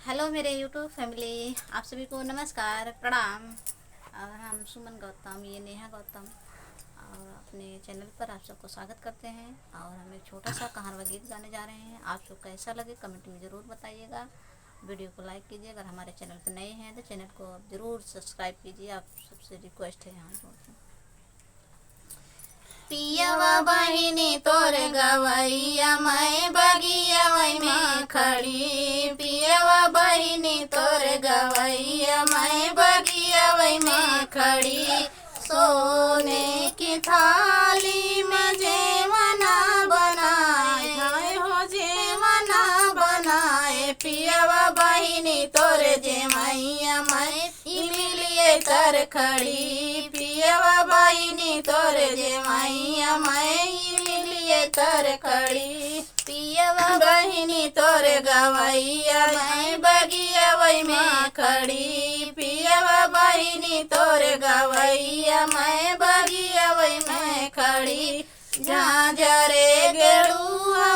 Hello मेरे YouTube family, आप सभी को नमस्कार प्रणाम। और हम सुमन गौतम, ये नेहा गौतम, और अपने चैनल पर आप सबको स्वागत करते हैं। और हम एक छोटा सा कहानवा गीत गाने जा रहे हैं। आप सबको कैसा लगे कमेंट में ज़रूर बताइएगा। वीडियो को लाइक कीजिए। अगर हमारे चैनल पर नए हैं तो चैनल को आप ज़रूर सब्सक्राइब कीजिए। आप सबसे रिक्वेस्ट है यहाँ जोड़ते हैं। पियवा बहिनी तोर गवैया मैं बगिया में खड़ी। पियवा बहिनी तोर गवैया मैं बगिया में खड़ी। सोने की थाली में जेवना बनाए हाय हो जेवना बनाए। पियवा बहिनी तोर जेमैया मैं इमिलिए कर खड़ी। पियवा बहिनी तोर जेमैया मैं इमिलिए कर खड़ी। पियवा बहिनी तोर गवैया मैं बगिया में खड़ी। पियवा बहिनी तोर गवैया मैं बगिया में खड़ी। झांझरे गेड़ुआ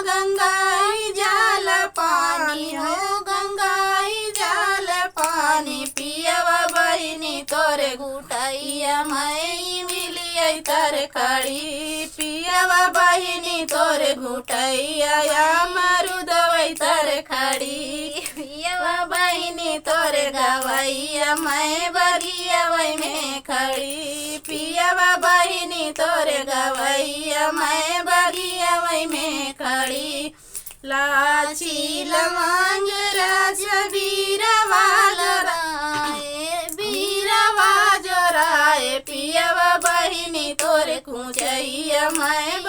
गंगाई जाल पानी हो गंगाई जाल पानी। पियवा बहिनी तोर घुटैया मैं मिलिए तर खड़ी। पियवा बहिनी तोर घुटैया मरुदवै तर खड़ी। पियवा बहिनी तोर गवैया मैं बगिया में खड़ी। पियवा बहिनी तोर गवैया मैं बगिया में खड़ी। लाची लवंग रस बीरवा जोराए बीरवा जोराए। पियवा बहिनी तोर कुचैया मैं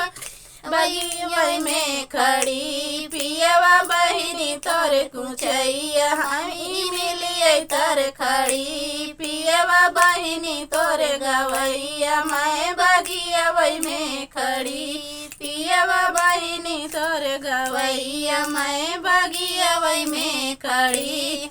बगिया में खड़ी। पियवा बहिनी तोर कुचैया हम मिलिए तर खड़ी। पियवा बहिनी तोर गवैया मैं बगिया में खड़ी। पियवा बहिनी तोर गवैया मैं बगिया में खड़ी।